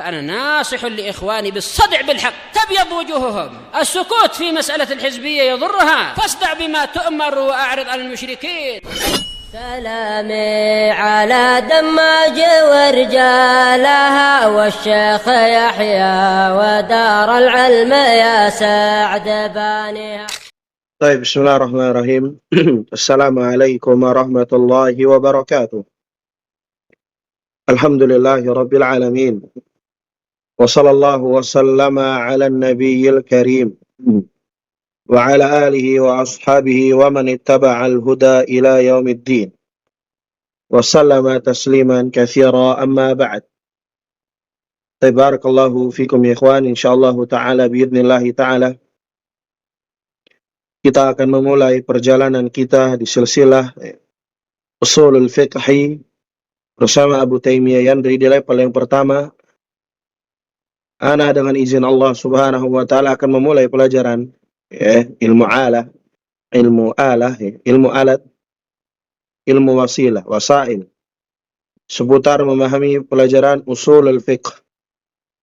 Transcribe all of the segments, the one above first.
فأنا ناصح لإخواني بالصدع بالحق تبيض وجوههم. السكوت في مسألة الحزبية يضرها، فاصدع بما تؤمر وأعرض عن المشركين. سلامي على دماج ورجالها والشيخ يحيى ودار العلم يا سعد بانيها. طيب، بسم الله الرحمن الرحيم. السلام عليكم ورحمة الله وبركاته. الحمد لله رب العالمين وصلى الله وسلم على النبي الكريم وعلى آله وأصحابه ومن اتبع الهدى إلى يوم الدين وسلم تسليما كثيرا أما بعد. بارك الله فيكم يا إخوان. InsyaAllah ta'ala biidznillah ta'ala kita akan memulai perjalanan kita di silsilah Ushulul Fiqhi bersama Abu Taimiyah Yandri di level yang pertama. Ana dengan izin Allah Subhanahu wa taala akan memulai pelajaran ilmu alat, ilmu wasilah, wasail, seputar memahami pelajaran usulul fiqh.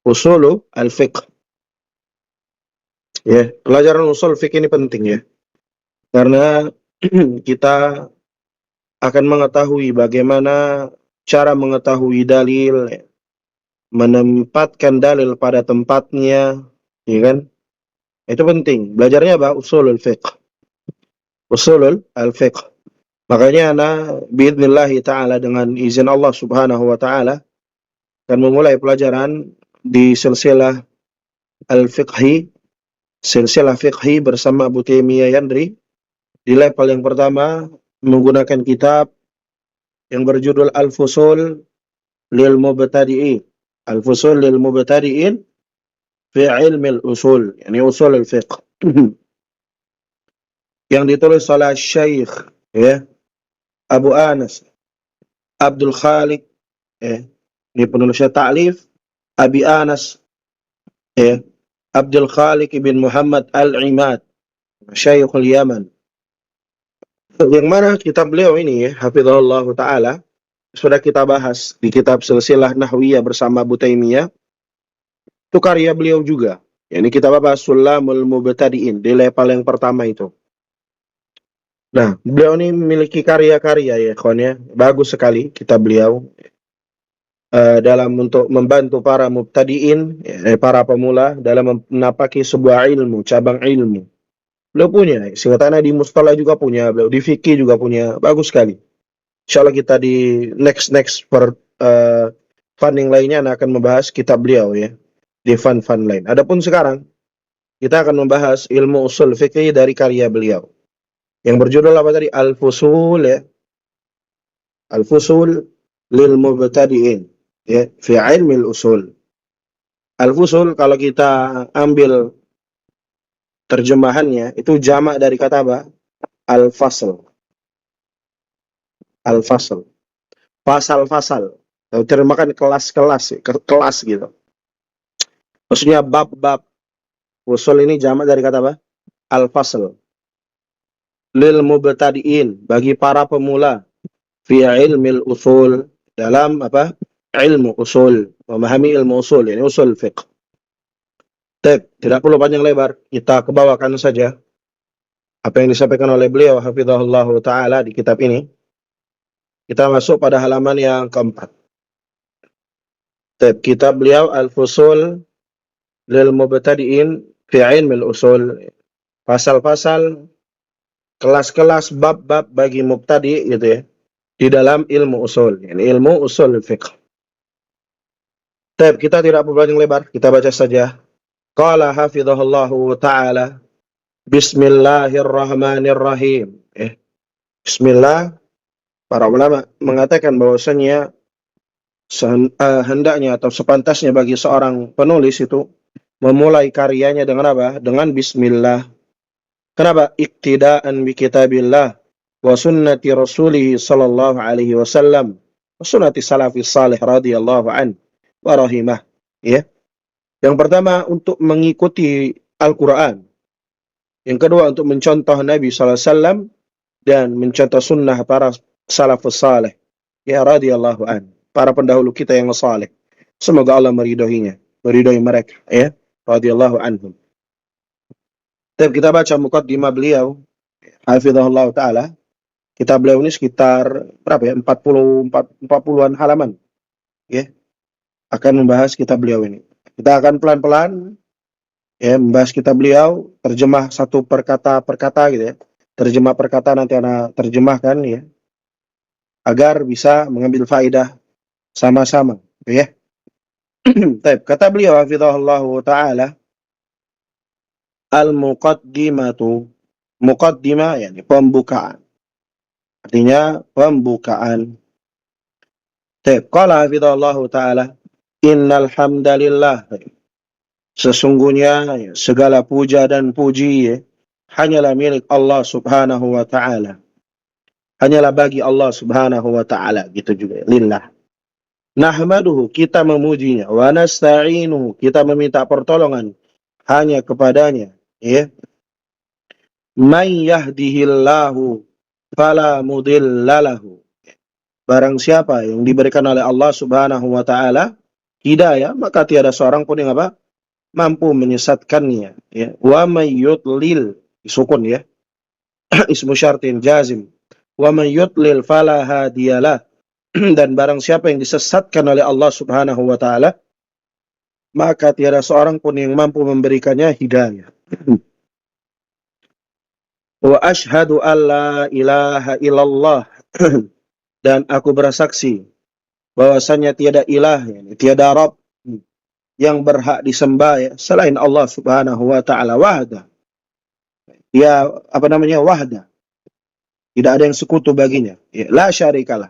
Usulul fiqh. Pelajaran usul fiqh ini penting ya. Karena kita akan mengetahui bagaimana cara mengetahui dalil, menempatkan dalil pada tempatnya, ya kan? Itu penting. Belajarnya apa? Usulul fiqh. Usulul fiqh. Makanya ana biidznillah ta'ala dengan izin Allah Subhanahu wa taala akan memulai pelajaran di silsilah al-fiqhi, silsilah fiqhi bersama Abu Taimiyah Yandri di level yang pertama menggunakan kitab yang berjudul Al-Fusul lil Mubtadi'in. Al-Fusul lil Mubtadi'in fi ilmi al-usul, yani usul al-fiqh. Yang ditulis oleh Syekh Abu Anas Abdul Khaliq, ini penulisnya ta'lif Abi Anas Abdul Khaliq bin Muhammad Al-Imad, Syekhul Yaman. Yang mana kitab beliau ini hafizahullah ta'ala sudah kita bahas di kitab silsilah Nahwiyah bersama Abu Taimiyah. Itu karya beliau juga. Ini kitab apa? Sulamul Mubtadi'in, di level yang pertama itu. Nah, beliau ini memiliki karya-karya ya kawan ya. Bagus sekali kitab beliau dalam untuk membantu para mubtadi'in, para pemula dalam menapaki sebuah ilmu, cabang ilmu. Beliau punya, singkatannya di mustalah juga punya, beliau di fikih juga punya, bagus sekali. InsyaAllah kita di next funding lainnya akan membahas kitab beliau ya, di fund lain. Adapun sekarang kita akan membahas ilmu usul fikih dari karya beliau yang berjudul apa tadi? Al-Fusul ya. Al-Fusul lil Mubtadi'in ya, fi ilmi al-usul. Al-Fusul kalau kita ambil terjemahannya itu jamak dari kata apa? Al-Fasl. Al-Fasl. Fasal-fasal. Terjemahkan kelas gitu. Maksudnya bab-bab. Usul ini jamak dari kata apa? Al-Fasl. Lil Mubtadi'in, bagi para pemula. Fi ilmil usul, dalam apa? Ilmu usul. Memahami ilmu usul, ini usul fiqh. Tidak perlu panjang lebar, kita kebawakan saja apa yang disampaikan oleh beliau hafizahullah ta'ala di kitab ini. Kita masuk pada halaman yang keempat. Kitab beliau Al-Fusul lil Mubtadi'in fi ilmil usul. Pasal-pasal, kelas-kelas, bab-bab bagi mubtadi gitu ya, di dalam ilmu usul, yani ilmu usul fiqh. Kita tidak perlu panjang lebar, kita baca saja. Qala hafizahullahu ta'ala Bismillahirrahmanirrahim. Bismillah, para ulama mengatakan bahwasanya hendaknya atau sepantasnya bagi seorang penulis itu memulai karyanya dengan apa? Dengan bismillah. Kenapa? Iktidaan bi kitabillah wa sunnati rasulih sallallahu alaihi wasallam wa sunnati salafis salih radhiyallahu an wa rahimah. Ya. Yang pertama untuk mengikuti Al-Quran. Yang kedua untuk mencontoh Nabi SAW dan mencontoh sunnah para salafus salih. Ya radhiyallahu an. Para pendahulu kita yang salih. Semoga Allah meridhoi mereka, ya, radhiyallahu anhum. Tapi kita baca muqaddimah beliau, hafizahullah taala. Kitab beliau ini sekitar berapa ya? 40-an halaman, ya. Akan membahas kitab beliau ini. Kita akan pelan-pelan ya membahas kitab beliau, terjemah satu perkata gitu ya. Terjemah perkata nanti ana terjemahkan ya, agar bisa mengambil faedah sama-sama, ya. Baik, kata beliau hafizahullah taala, al-muqaddimatu, muqaddimah yakni pembukaan. Artinya pembukaan. Baik, qala hafizahullah taala, innal hamdalillah, sesungguhnya segala puja dan puji ya, hanyalah milik Allah Subhanahu wa taala. Hanyalah bagi Allah Subhanahu wa taala, gitu juga, lillah. Nahmaduhu, kita memujinya, wa nasta'inuhu, kita meminta pertolongan hanya kepadanya, ya. Man yahdihillahu fala mudhillalahu. Barang siapa yang diberikan oleh Allah Subhanahu wa taala hidayah, maka tiada seorang pun yang apa? Mampu menyesatkannya, ya. Wa may yudlil, sukun ya. Ismu syartin jazim. Wa may yudlil fala hadiyalah. Dan barang siapa yang disesatkan oleh Allah Subhanahu wa taala, maka tiada seorang pun yang mampu memberikannya hidayah. Wa ashhadu alla ilaha illallah. Dan aku bersaksi bahwasanya tiada ilah, tiada Rabb yang berhak disembah ya, selain Allah Subhanahu wa taala wahda. Ya, wahda. Tidak ada yang sekutu baginya. Ya, la syarikalah.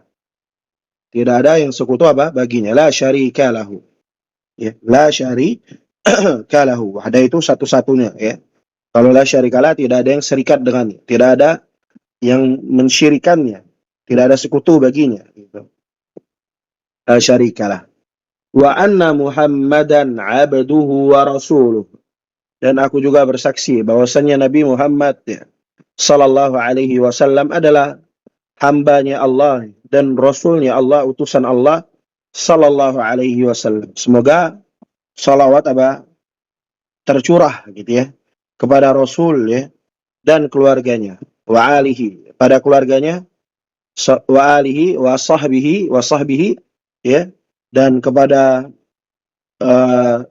Tidak ada yang sekutu baginya. La syarikalahu. Ya, la syarikalahu. Wahda itu satu-satunya ya. Kalau la syarikalah, tidak ada yang serikat dengannya. Tidak ada yang mensyirikannya. Tidak ada sekutu baginya. Gitu. La syarikalah. Wa anna Muhammadan abduhu wa rasuluh. Dan aku juga bersaksi bahwasannya Nabi Muhammad ya, sallallahu alaihi wasallam adalah hambanya Allah dan rasulnya Allah, utusan Allah, sallallahu alaihi wasallam. Semoga salawat tercurah gitu ya kepada Rasul ya dan keluarganya, wa alihi, pada keluarganya, wa alihi wa sahbihi ya, dan kepada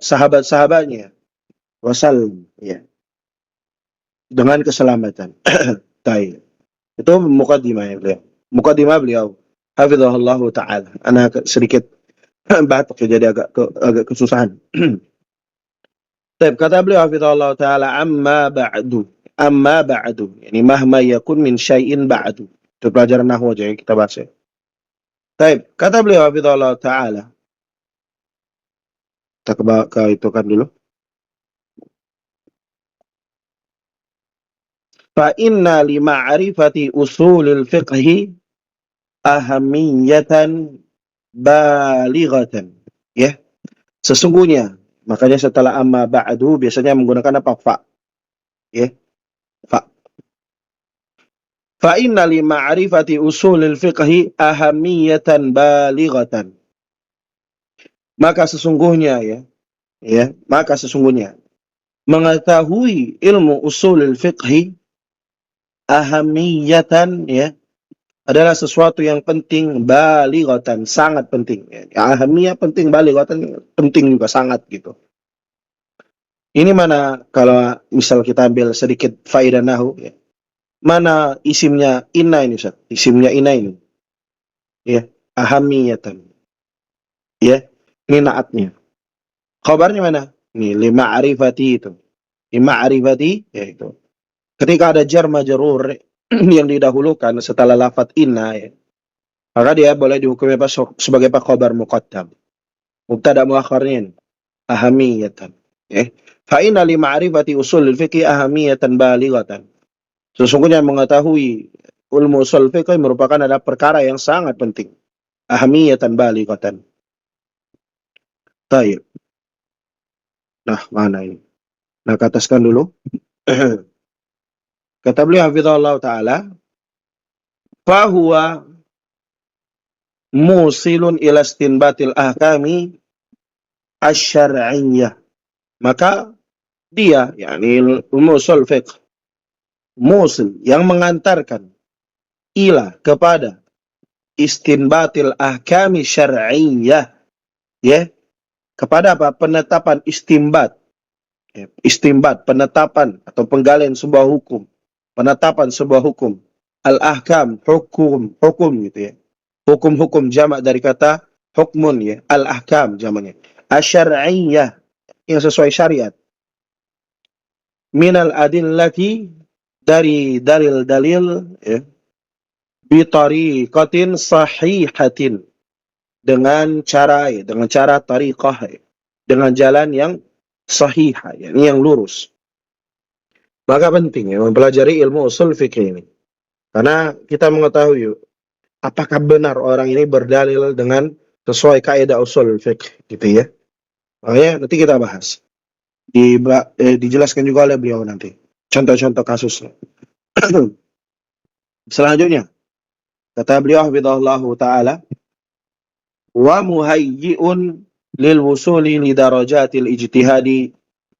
sahabat-sahabatnya, wasallam ya, dengan keselamatan. Taib. Itu muqaddimah beliau. Muqaddimah beliau. Hafizahullah taala. Ana sedikit batuk jadi agak kesusahan. Taib, kata beliau hafizahullah taala, amma ba'du. Amma ba'du. Yani mahma yakun min syai'in ba'du. Itu pelajaran nahwu aja kita bahas. Taib, kata beliau hafizahullah taala. Kita itu kan dulu. Fa inna li ma'rifati usulil fiqhi ahamiyatan balighatan. Ya. Sesungguhnya, makanya setelah amma ba'du biasanya menggunakan apa? Fa. Ya. Fa. Fa inna li ma'rifati usulil fiqhi ahamiyatan balighatan. Maka sesungguhnya maka sesungguhnya mengetahui ilmu usulil fiqhi ahamiyatan ya adalah sesuatu yang penting, balighatan, sangat penting ya. Ahamiyah penting, balighatan penting juga sangat gitu. Ini mana kalau misal kita ambil sedikit faedah nahwu ya. Mana isimnya inna ini Ustaz? Isimnya inna ini. Ya, ahamiyatan. Ya, ini naatnya. Khabarnya mana? Ini lima arifati itu. Lima arifati ya itu. Ketika ada jar majrur yang didahulukan setelah lafaz inna ya, maka dia boleh dihukumi sebagai khabar muqaddam. Mubtada muakharnya ahamiyatan ya. Fa inna li ma'rifati usulil fiqh ahamiyatan balighatan. Sesungguhnya mengetahui ilmu usul fiqh merupakan adalah perkara yang sangat penting. Ahamiyatan balighatan. Baik. Nah, mana ini? Nah, ataskan dulu. Kata beliau hafizahullah ta'ala, fahuwa musilun ila istinbatil ahkami asy-syar'iyyah. Maka dia, yakni ilmu usul fiqh, musil yang mengantarkan ila kepada istinbatil ahkami syar'iyyah, ya, kepada apa? Penetapan istimbat, ya, istimbat, penetapan atau penggalian sebuah hukum, penetapan sebuah hukum, al-ahkam, hukum gitu ya, hukum-hukum jamak dari kata hukmun, ya, al-ahkam jamaknya, asy-syar'iyyah yang sesuai syariat, minal adillati dari dalil-dalil, ya, bitariqatin sahihatin dengan cara tariqah, ya, dengan jalan yang sahihah, yakni yang lurus. Maka penting ya mempelajari ilmu usul fikih ini. Karena kita mengetahui apakah benar orang ini berdalil dengan sesuai kaidah usul fikih gitu ya. Makanya nanti kita bahas. Dijelaskan juga oleh beliau nanti. Contoh-contoh kasusnya. Selanjutnya, kata beliau hafizahullahu taala, wa muhayyi'un lil wusuli li darajatil ijtihadi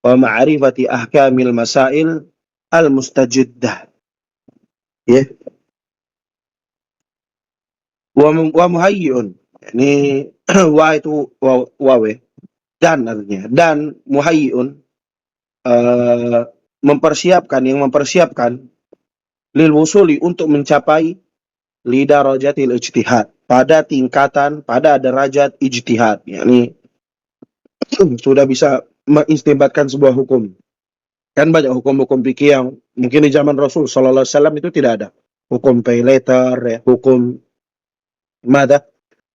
wa ma'rifati ahkamil masail al mustajiddah. Ya. Wa muhayyi'un, ini wa itu wawe dan artinya, dan muhayyi'un mempersiapkan lil wusuli untuk mencapai li darajatil ijtihad, pada tingkatan, pada derajat ijtihad, yakni sudah bisa mengistinbatkan sebuah hukum. Kan banyak hukum-hukum fikih yang mungkin di zaman Rasul sallallahu alaihi wasallam itu tidak ada. Hukum pay later, ya, hukum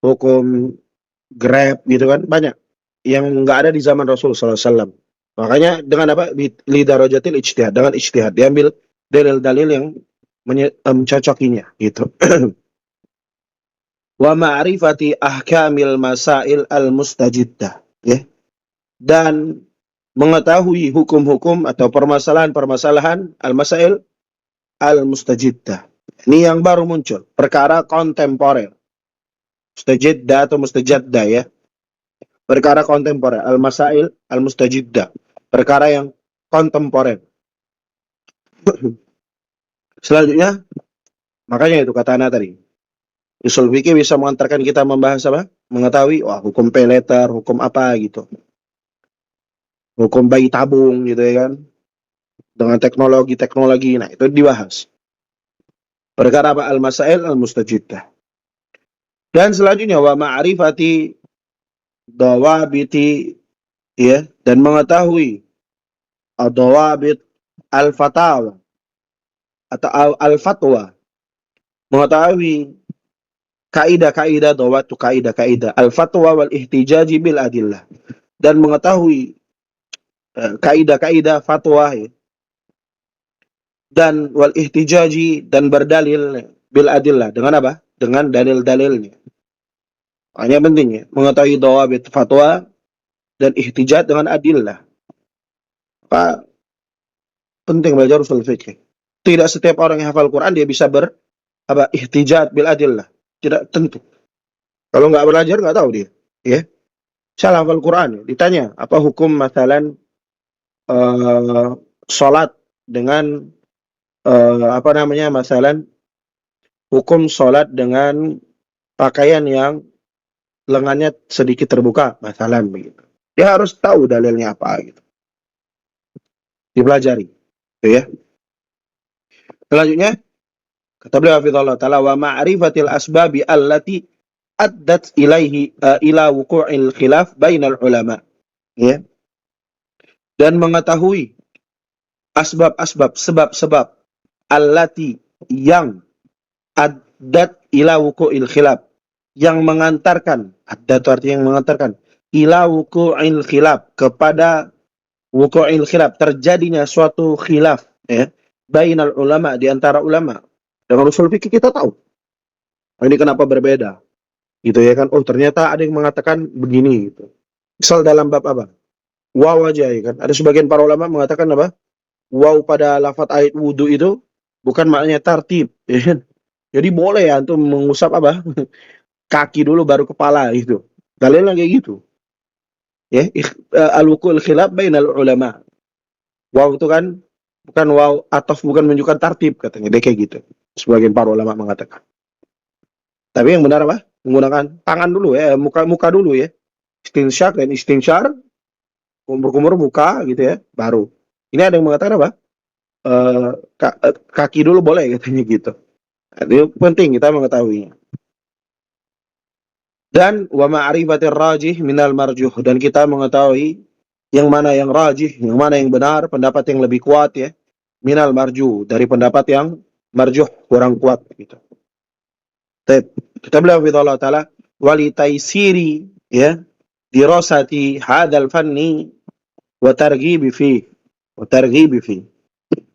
hukum Grab gitu kan, banyak yang nggak ada di zaman Rasul sallallahu alaihi wasallam. Makanya dengan apa? Li darajatil ijtihad, dengan ijtihad diambil dalil-dalil yang mencocokinya gitu. Wa ma'rifati ahkamil masail al-mustajiddah, ya. Dan mengetahui hukum-hukum atau permasalahan-permasalahan al-masail al-mustajiddah. Ini yang baru muncul, perkara kontemporer. Mustajiddah atau mustajaddah, ya. Perkara kontemporer, al-masail al-mustajiddah. Perkara yang kontemporer. Selanjutnya, makanya itu kata Ana tadi. Usul fikih bisa mengantarkan kita membahas apa? Mengetahui, wah, hukum pay later, hukum apa gitu. Hukum bayi tabung gitu ya kan. Dengan teknologi, nah itu dibahas. Perkara apa? Al-masail al-mustajiddah. Dan selanjutnya, wa ma'rifati dawabiti, ya, dan mengetahui ad-dawabit al-fatawa atau al-fatwa. Mengetahui kaidah-kaidah, dawatu kaidah-kaidah al-fatwa wal ihtijaji bil adillah, dan mengetahui kaidah-kaidah fatwa, ya, dan wal ihtijaji, dan berdalil bil adillah, dengan apa? Dengan dalil-dalilnya. Hanya penting ya mengetahui dawabit fatwa dan ihtijaj dengan adillah. Pak, penting belajar usul fikih. Tidak setiap orang yang hafal Quran dia bisa ihtijaj bil adillah. Tidak tentu. Kalau nggak belajar nggak tahu dia, ya. Salah hafal Quran, ditanya apa hukum masalan salat dengan masalan hukum salat dengan pakaian yang lengannya sedikit terbuka, masalan begitu. Dia harus tahu dalilnya apa gitu. Dipelajari, gitu ya. Selanjutnya, kata beliau hafizallahu taala, wa ma'rifatil asbabi allati addat ilaihi ila wuqu'il khilaf bainal ulama, ya. Dan mengetahui sebab-sebab allati yang addat ila wuqu'il khilaf, yang mengantarkan, addat artinya yang mengantarkan, ila wuqu'il khilaf, kepada wuqu'il khilaf, terjadinya suatu khilaf, ya, bainal ulama, di antara ulama. Dengan usul fikih kita tahu ini kenapa berbeda gitu ya kan. Oh, ternyata ada yang mengatakan begini gitu. Misal dalam bab apa? Waw aja ya kan. Ada sebagian para ulama mengatakan apa? Waw pada lafaz ayat wudu itu bukan maknanya tartib, ya kan? Jadi boleh ya untuk mengusap apa? Kaki dulu baru kepala gitu. Dalilnya kayak gitu. Ya, al-wuqul khilaf bainal ulama. Waw itu kan bukan waw ataf, bukan menunjukkan tartib katanya, dia kayak gitu. Sebagian para ulama mengatakan. Tapi yang benar apa? Menggunakan tangan dulu ya, muka dulu ya. Istinsyak dan istinsyar, kumur-kumur muka gitu ya, baru. Ini ada yang mengatakan apa? Kaki dulu boleh katanya gitu. Itu penting kita mengetahuinya. Dan wa ma'rifatir rajih minal marjuh, dan kita mengetahui yang mana yang rajih, yang mana yang benar, pendapat yang lebih kuat ya, minal marjuh, dari pendapat yang marjuh, kurang kuat gitu. Kita beliau Allah taala wali taisiri ya dirasati hadzal fanni wa targhibi fi,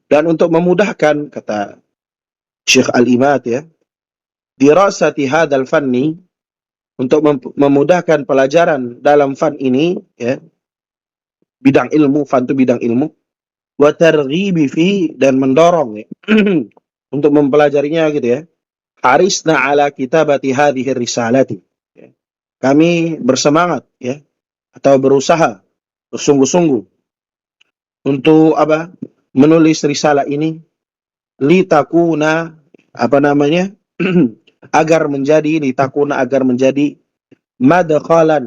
dan untuk memudahkan, kata Syekh Al-Imad ya, dirasati hadzal fanni, untuk memudahkan pelajaran dalam fan ini ya, bidang ilmu, fan itu bidang ilmu, wa targhibi fi, dan mendorong ya, untuk mempelajarinya gitu ya. Harisna ala kitabati hadhihi risalati. Ya. Kami bersemangat ya, atau berusaha bersungguh-sungguh untuk apa? Menulis risalah ini litakuna apa namanya? agar menjadi madkhalan.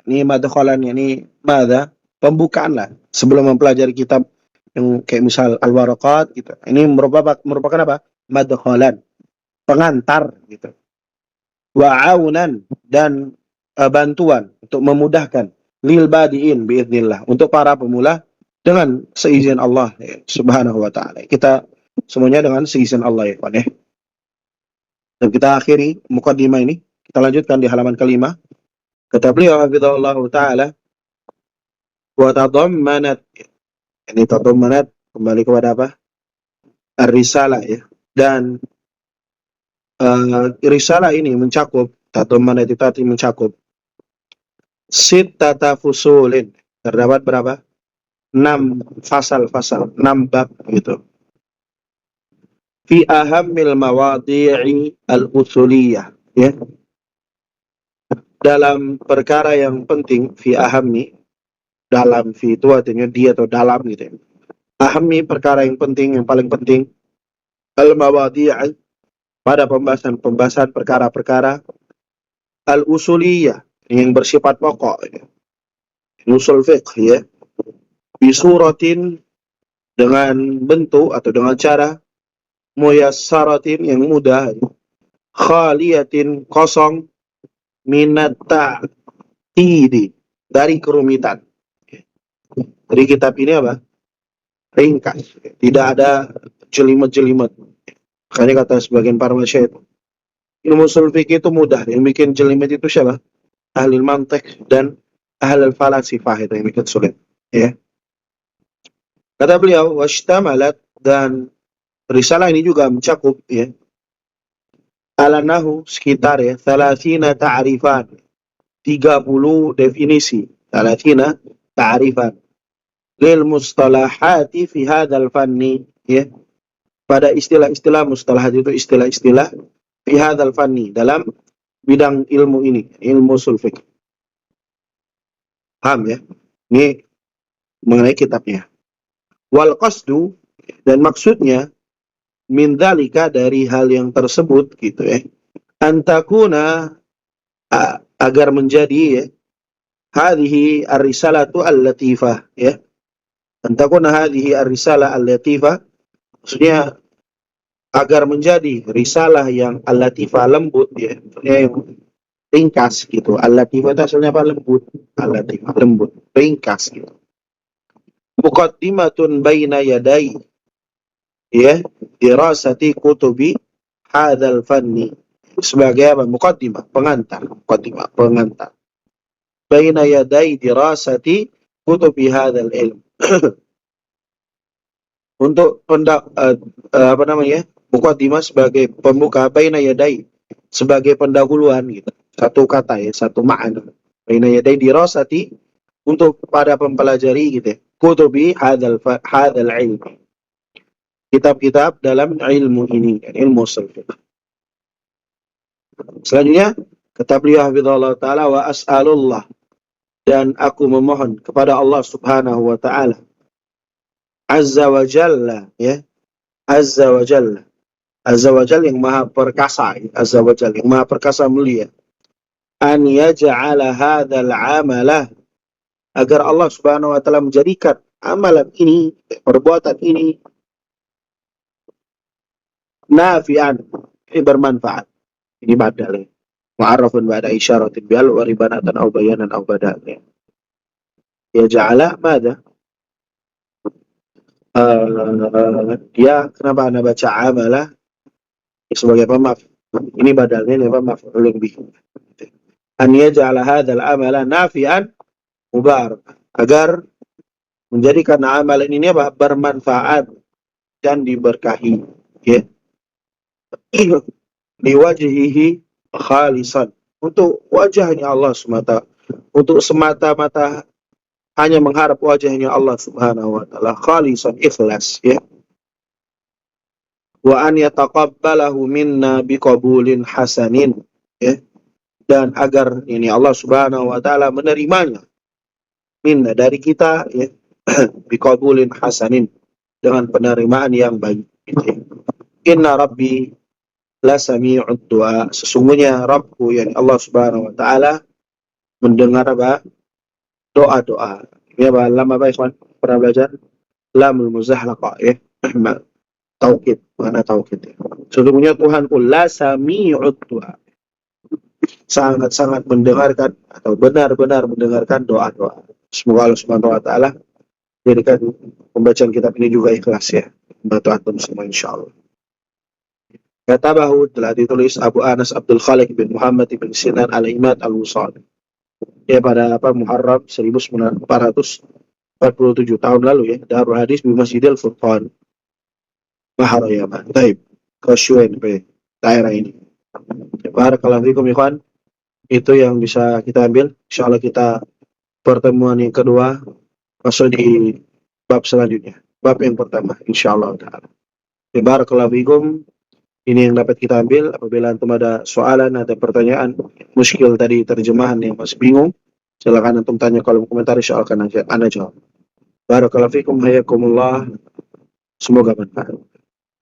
Ini madkhalan, ini madza? Pembukaan lah sebelum mempelajari kitab yang kayak misal Al-Waraqat gitu. Ini merupakan apa? Madkhalan, pengantar gitu. Wa'aunan, dan bantuan untuk memudahkan lil badiin biidznillah, untuk para pemula dengan seizin Allah ya, Subhanahu wa taala. Kita semuanya dengan seizin Allah ya, Pak ya. Dan kita akhiri mukaddimah ini. Kita lanjutkan di halaman kelima. Kata beliau hafizahullah taala, wa tadammanat, ini tadammanat kembali kepada apa? Ar-risalah ya. Dan risalah ini mencakup, tadammanat itu tadi mencakup sittata fusulin. Terdapat berapa? 6 fasal-fasal, 6 bab gitu. Fi ahammil mawadhi'i al-usuliyah ya. Dalam perkara yang penting, fi ahammi, dalam, fi itu artinya dia atau dalam gitu ya. Ahammi, perkara yang penting, yang paling penting, al-mawadhi'i, pada pembahasan perkara-perkara al-usuliyah, yang bersifat pokok ya. Usul fiqh ya. Bisuratin, dengan bentuk atau dengan cara, muyassaratin, yang mudah, khaliyatin, kosong, minat ta'tidi, dari kerumitan. Jadi kitab ini apa? Ringkas, tidak ada jelimet-jelimet. Makanya kata sebagian para masyayikh, ilmu usul fikih itu mudah, yang bikin jelimet itu siapa? Ahli mantiq dan ahli falasifah, itu yang bikin sulit ya. Kata beliau, washtamalat, dan risalah ini juga mencakup ya, ala nahu, sekitar ya, 30 ta'rifan, 30 definisi, 30 ta'rifan lil mustalahati fi hadzal fanni ya, pada istilah-istilah, mustalahat itu istilah-istilah, fi hadzal fanni, dalam bidang ilmu ini, ilmu usul fiqh. Paham ya? Ini mengenai kitabnya. Wal qasdu, dan maksudnya, min dzalika, dari hal yang tersebut gitu ya, antakuna, agar menjadi ya, hadhihi ar-risalatu al-latifah ya, antakuna hadhihi ar-risalah al-latifah, maksudnya agar menjadi risalah yang al-latifah, lembut ya, yang ringkas gitu. Al-latifah itu asalnya apa? Lembut. Al-latifah lembut, ringkas gitu. Muqaddimatun baina yadai ya dirasati kutubi hadzal fanni, sebagai apa? Muqaddimah, pengantar. Muqaddimah, pengantar. Baina yadai dirasati kutubi hadzal ilm. Untuk apa namanya? Muqaddimah sebagai pembuka, baina yadai sebagai pendahuluan gitu. Satu kata ya, satu makna. Baina yadai dirasati, untuk pada mempelajari gitu ya. Kutubi hadzal ilm, kitab-kitab dalam ilmu ini, ilmu usul fiqh. Selanjutnya kata beliau hafizahullah taala, wa as'alullah, Dan aku memohon kepada Allah Subhanahu wa Ta'ala Azza wa Jalla, ya, Azza wa Jalla, Azza wa Jalla yang maha perkasa, Azza wa Jalla yang maha perkasa mulia, an yaj'ala hadzal amala, agar Allah Subhanahu wa Ta'ala menjadikan amalan ini, perbuatan ini nafi'an, ini bermanfaat. Ini badal, ya. Mu'arrafun ba'da isyaratin bi'al wa ribanatan aw bayanan aw badal, ya. Yaj'ala mada? Dia kenapa Anda baca amalah sebagai pemaaf? Ini badalnya ini pemaaf lebih. An yaj'ala hadzal amala nafi'an mubarak, agar menjadikan amalan ini bermanfaat dan diberkahi, ya. Liwajhihi khalisan, untuk wajahnya Allah semata, untuk semata-mata hanya mengharap wajahnya Allah Subhanahu wa Ta'ala, khalisan, ikhlas, ya. Wa an yataqabbalahu minna biqabulin hasanin, ya. Dan agar ini Allah Subhanahu wa Ta'ala menerimanya minna, dari kita, ya, biqabulin hasanin, dengan penerimaan yang baik, gitu, ya. Inna rabbi la sami'ud du'a, sesungguhnya Rabbku, yani Allah Subhanahu wa Ta'ala, mendengar apa? Doa-doa. Ini apa? Lam apa, ikhwan? Pernah belajar? Lamul muzahlaqa, ya. Taukid, mana taukid, ya. Sesungguhnya Tuhanku la sami'ud du'a, sangat-sangat mendengarkan atau benar-benar mendengarkan doa-doa. Semoga Allah Subhanahu wa Ta'ala jadikan pembacaan kitab ini juga ikhlas, ya. Membantu antum semua insyaallah. Katabahu, telah ditulis Abu Anas Abdul Khaliq bin Muhammad bin Sinan al-Imad al-Wusali, ya, pada Muharram 1447 tahun lalu, ya. Darul Hadis di Masjidil Furqan, Bahar Yaman. Baik, Kosyuen, daerah ini. Barakallahu fikum, ikhwan. Itu yang bisa kita ambil. Insyaallah kita pertemuan yang kedua masuk di bab selanjutnya. Bab yang pertama, insyaallah taala. Barakallahu fikum. Ini yang dapat kita ambil. Apabila antum ada soalan, ada pertanyaan, muskil tadi terjemahan yang masih bingung, silakan antum tanya kolom komentar, insyaallah akan anda jawab. Barakallahu fikum, hayakumullah. Semoga bermanfaat.